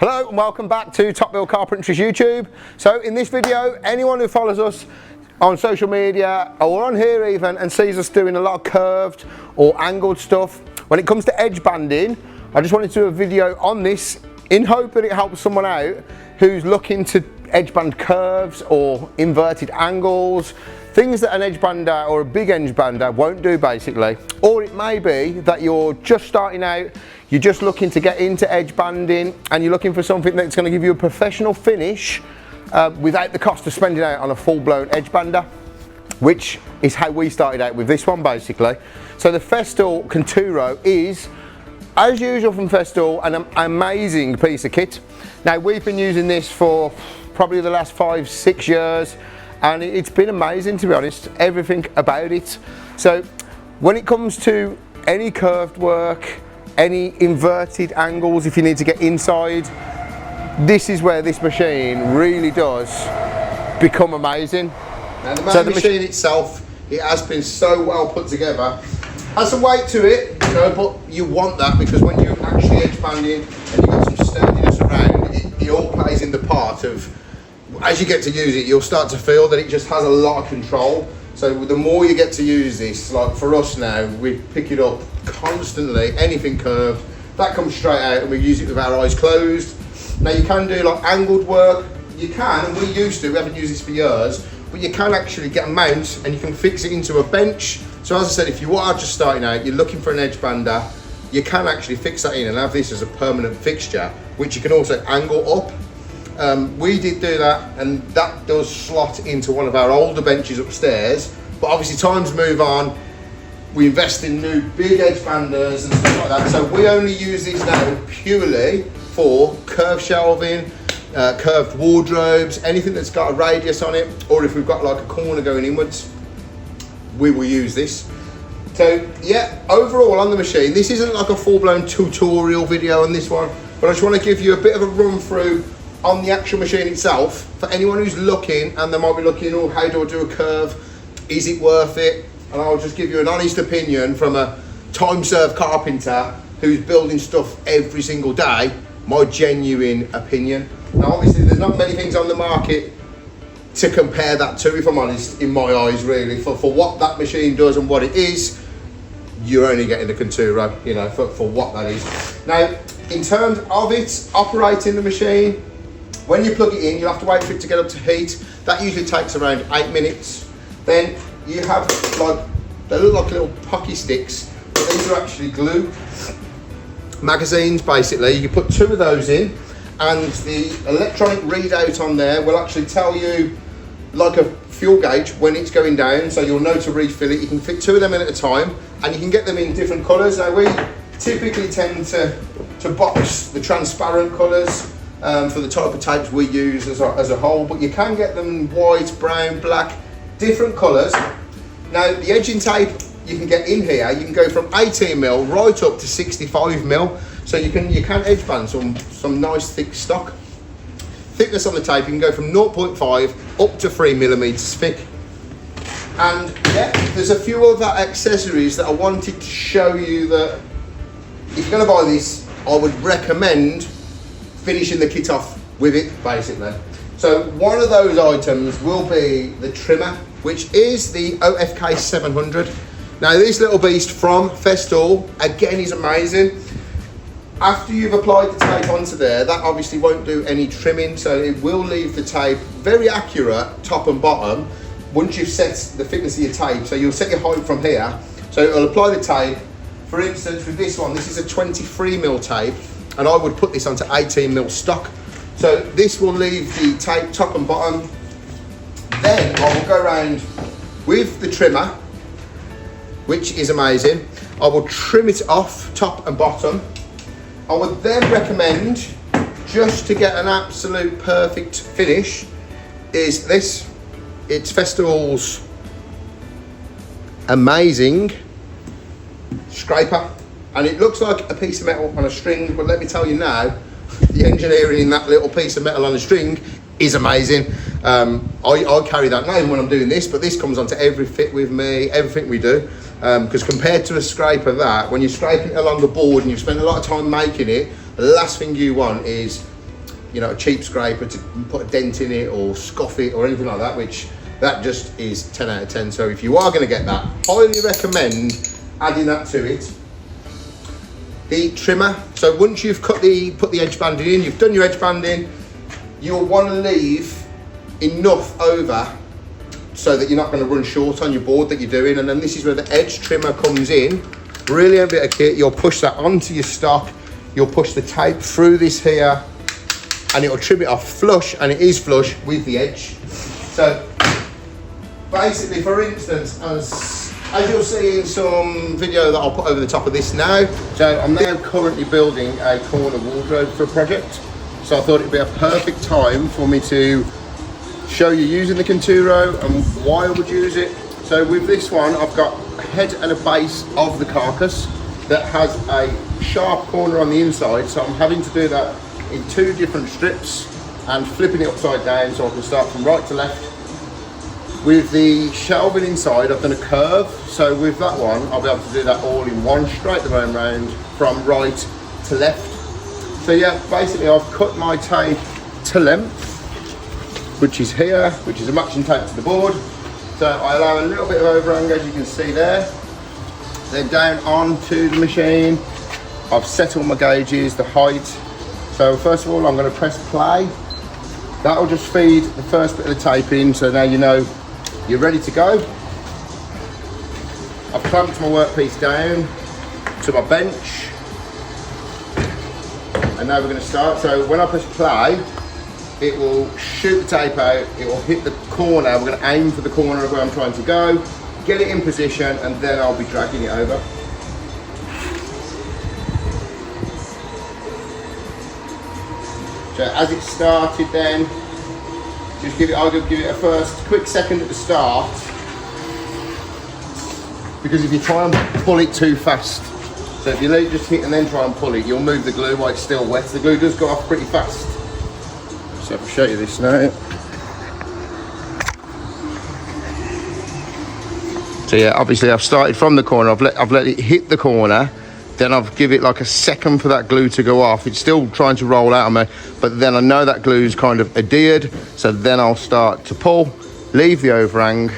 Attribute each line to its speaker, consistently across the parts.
Speaker 1: Hello and welcome back to Top Build Carpentry's YouTube. So in this video, anyone who follows us on social media or on here even and sees us doing a lot of curved or angled stuff, when it comes to edge banding, I just wanted to do a video on this in hope that it helps someone out who's looking to edge band curves or inverted angles, things that an edge bander or a big edge bander won't do basically. Or it may be that you're just starting out, you're just looking to get into edge banding and you're looking for something that's going to give you a professional finish without the cost of spending out on a full-blown edge bander, which is how we started out with this one basically. So the Festool Conturo is, as usual from Festool, an amazing piece of kit. Now we've been using this for probably the last 5-6 years and it's been amazing, to be honest, everything about it. So when it comes to any curved work, any inverted angles, if you need to get inside, this is where this machine really does become amazing.
Speaker 2: Now the machine itself, it has been so well put together. Has some weight to it, you know, but you want that because when you're actually edge banding and you've got some sturdiness around, it all plays in the part of, as you get to use it, you'll start to feel that it just has a lot of control. So the more you get to use this, like for us now, we pick it up constantly, anything curved, that comes straight out and we use it with our eyes closed. Now you can do like angled work, you can, and we used to, we haven't used this for years, but you can actually get a mount and you can fix it into a bench. So as I said, if you are just starting out, you're looking for an edge bander, you can actually fix that in and have this as a permanent fixture, which you can also angle up. We did do that, and that does slot into one of our older benches upstairs, but obviously times move on, we invest in new big edge banders and stuff like that, so we only use these now purely for curved shelving, curved wardrobes, anything that's got a radius on it, or if we've got like a corner going inwards, we will use this. So yeah, overall on the machine, this isn't like a full-blown tutorial video on this one, but I just want to give you a bit of a run through on the actual machine itself for anyone who's looking and they might be looking, oh, how do I do a curve, is it worth it? And I'll just give you an honest opinion from a time-served carpenter who's building stuff every single day, my genuine opinion. Now obviously there's not many things on the market to compare that to, if I'm honest, in my eyes really, for what that machine does and what it is. You're only getting the Conturo, you know, for what that is. Now in terms of it operating the machine, when you plug it in, you'll have to wait for it to get up to heat. That usually takes around 8 minutes. Then you have like, they look like little pocky sticks, but these are actually glue magazines basically. You put 2 of those in and the electronic readout on there will actually tell you, like a fuel gauge, when it's going down, so you'll know to refill it. You can fit 2 of them in at a time and you can get them in different colours. Now we typically tend to box the transparent colours for the type of tapes we use as a whole, but you can get them white, brown, black, different colours. Now the edging tape you can get in here, you can go from 18mm right up to 65mm, so you can edge band some nice thick stock. Thickness on the tape, you can go from 0.5 up to 3mm thick. And yeah, there's a few other accessories that I wanted to show you that if you're going to buy this, I would recommend finishing the kit off with it basically. So one of those items will be the trimmer, which is the OFK 700. Now this little beast from Festool, again, is amazing. After you've applied the tape onto there, that obviously won't do any trimming, so it will leave the tape very accurate top and bottom once you've set the thickness of your tape. So you'll set your height from here, so it'll apply the tape. For instance, with this one, this is a 23mm tape, and I would put this onto 18mm stock. So this will leave the tape top and bottom. Then I will go around with the trimmer, which is amazing. I will trim it off top and bottom. I would then recommend, just to get an absolute perfect finish, is this. It's Festool's amazing scraper. And it looks like a piece of metal on a string, but let me tell you now, the engineering in that little piece of metal on a string is amazing. I carry that now when I'm doing this, but this comes onto every fit with me, everything we do. Because compared to a scraper, that when you're scraping it along the board and you've spent a lot of time making it, the last thing you want is you know, a cheap scraper to put a dent in it or scuff it or anything like that, which that just is 10 out of 10. So if you are going to get that, highly recommend adding that to it. The trimmer. So once you've put the edge banding in, you've done your edge banding, you'll want to leave enough over so that you're not going to run short on your board that you're doing. And then this is where the edge trimmer comes in. Brilliant bit of kit. You'll push that onto your stock. You'll push the tape through this here and it'll trim it off flush, and it is flush with the edge. So basically, for instance, as you'll see in some video that I'll put over the top of this now, so I'm now currently building a corner wardrobe for a project. So I thought it'd be a perfect time for me to show you using the Conturo and why I would use it. So with this one, I've got a head and a base of the carcass that has a sharp corner on the inside. So I'm having to do that in 2 different strips and flipping it upside down so I can start from right to left. With the shelving inside, I've done a curve. So with that one, I'll be able to do that all in one straight the way round from right to left. So yeah, basically I've cut my tape to length, which is here, which is a matching tape to the board. So I allow a little bit of overhang, as you can see there. Then down onto the machine, I've set all my gauges, the height. So first of all, I'm going to press play. That'll just feed the first bit of the tape in, so now you know you're ready to go. I've clamped my workpiece down to my bench. And now we're going to start. So when I press play, it will shoot the tape out, it will hit the corner. We're going to aim for the corner of where I'm trying to go, get it in position, and then I'll be dragging it over. So as it started then, just I'll give it a first quick second at the start, because if you try and pull it too fast, so if you let it just hit and then try and pull it, you'll move the glue while it's still wet. The glue does go off pretty fast. So I'll show you this now. So yeah, obviously I've started from the corner, I've let it hit the corner, then I've give it like a second for that glue to go off. It's still trying to roll out on me, but then I know that glue's kind of adhered, so then I'll start to pull, leave the overhang,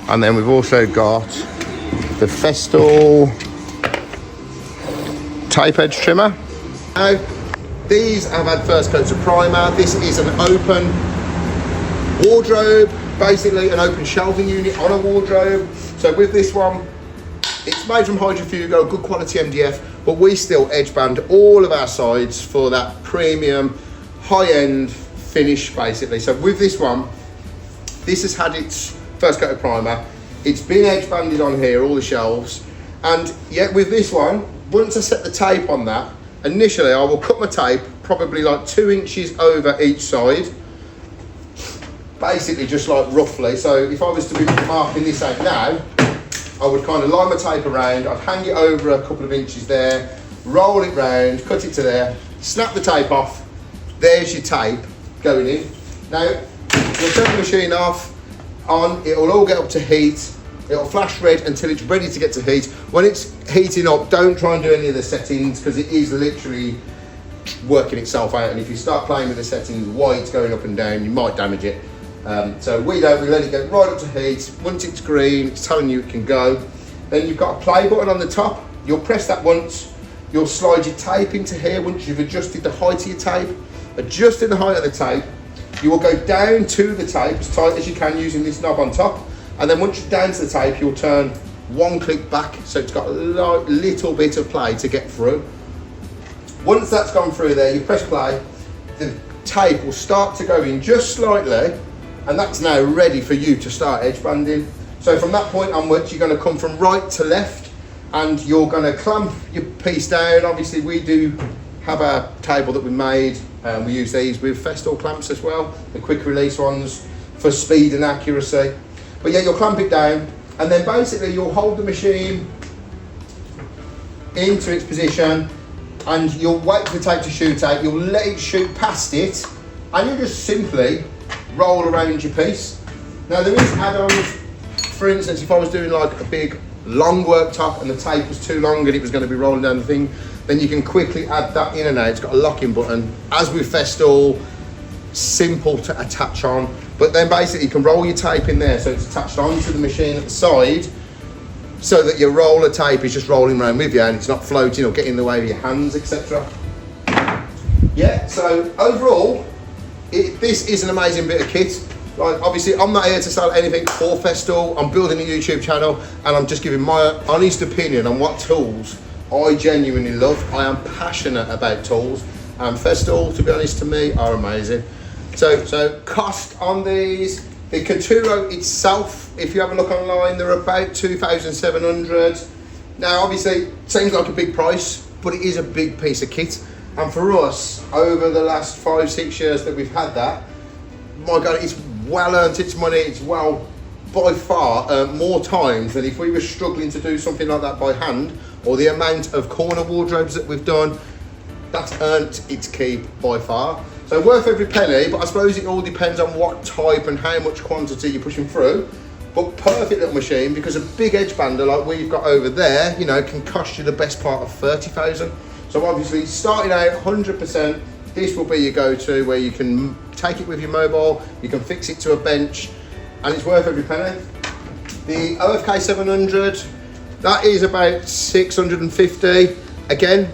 Speaker 2: and then we've also got the Festool tape edge trimmer. Now, these have had first coats of primer. This is an open wardrobe, basically an open shelving unit on a wardrobe. So with this one, it's made from hydrofugo, good quality MDF, but we still edge band all of our sides for that premium, high-end finish, basically. So with this one, this has had its first coat of primer. It's been edge banded on here, all the shelves. And yet with this one, once I set the tape on that, initially I will cut my tape probably like 2 inches over each side, basically just like roughly. So if I was to be marking this out now, I would kind of line my tape around, I'd hang it over a couple of inches there, roll it round, cut it to there, snap the tape off. There's your tape going in. Now we'll turn the machine off, on, it'll all get up to heat. It'll flash red until it's ready to get to heat. When it's heating up, don't try and do any of the settings, because it is literally working itself out. And if you start playing with the settings while it's going up and down, you might damage it. So we don't, we let it get right up to heat. Once it's green, it's telling you it can go. Then you've got a play button on the top. You'll press that once. You'll slide your tape into here once you've adjusted the height of your tape. Adjusting the height of the tape, you will go down to the tape as tight as you can using this knob on top. And then once you're down to the tape, you'll turn 1 click back, so it's got a little bit of play to get through. Once that's gone through there, you press play, the tape will start to go in just slightly, and that's now ready for you to start edge banding. So from that point onwards, you're going to come from right to left, and you're going to clamp your piece down. Obviously, we do have a table that we made, and we use these with Festool clamps as well, the quick release ones for speed and accuracy. But yeah, you'll clamp it down, and then basically you'll hold the machine into its position, and you'll wait for the tape to shoot out. You'll let it shoot past it, and you just simply roll around your piece. Now there is add-ons. For instance, if I was doing like a big long worktop and the tape was too long and it was going to be rolling down the thing, then you can quickly add that in and out. It's got a locking button. As with Festool, simple to attach on. But then basically you can roll your tape in there, so it's attached onto the machine at the side, so that your roller tape is just rolling around with you and it's not floating or getting in the way of your hands, etc. Yeah, so overall, this is an amazing bit of kit. Like, obviously, I'm not here to sell anything for Festool. I'm building a YouTube channel and I'm just giving my honest opinion on what tools I genuinely love. I am passionate about tools, and Festool, to be honest, to me, are amazing. So cost on these, the Conturo itself, if you have a look online, they're about 2,700. Now, obviously, it seems like a big price, but it is a big piece of kit. And for us, over the last 5-6 years that we've had that, my God, it's well earned its money. It's well, by far, more times than if we were struggling to do something like that by hand, or the amount of corner wardrobes that we've done, that's earned its keep by far. So worth every penny, but I suppose it all depends on what type and how much quantity you're pushing through. But perfect little machine, because a big Edgebander like we've got over there, you know, can cost you the best part of 30,000. So obviously, starting out 100%, this will be your go-to, where you can take it with your mobile, you can fix it to a bench, and it's worth every penny. The OFK 700, that is about 650. Again,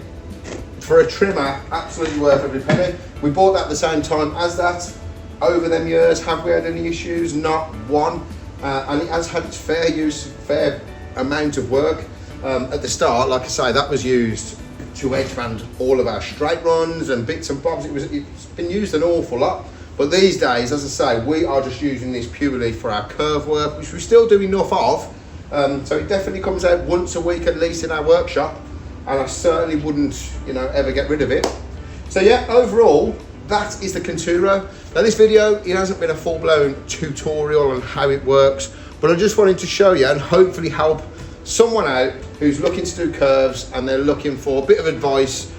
Speaker 2: for a trimmer, absolutely worth every penny. We bought that at the same time as that. Over them years, have we had any issues? Not one. And it has had its fair use, fair amount of work. At the start, like I say, that was used to edgeband all of our straight runs and bits and bobs. It's been used an awful lot. But these days, as I say, we are just using this purely for our curve work, which we still do enough of. So it definitely comes out once a week at least in our workshop, and I certainly wouldn't, you know, ever get rid of it. So yeah, overall, that is the Conturo. Now this video, it hasn't been a full-blown tutorial on how it works, but I just wanted to show you and hopefully help someone out who's looking to do curves and they're looking for a bit of advice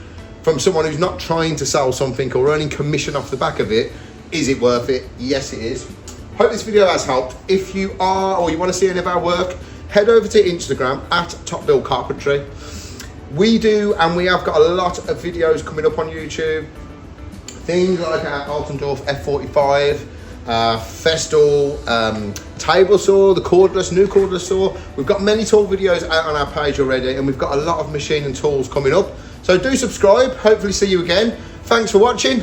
Speaker 2: from someone who's not trying to sell something or earning commission off the back of it. Is it worth it? Yes, it is. Hope this video has helped. If you are, or you want to see any of our work, head over to Instagram at Carpentry. We do, and we have got a lot of videos coming up on YouTube. Things like our Altendorf F45, Festool table saw, the cordless, new cordless saw. We've got many tool videos out on our page already, and we've got a lot of machine and tools coming up. So do subscribe, hopefully see you again. Thanks for watching.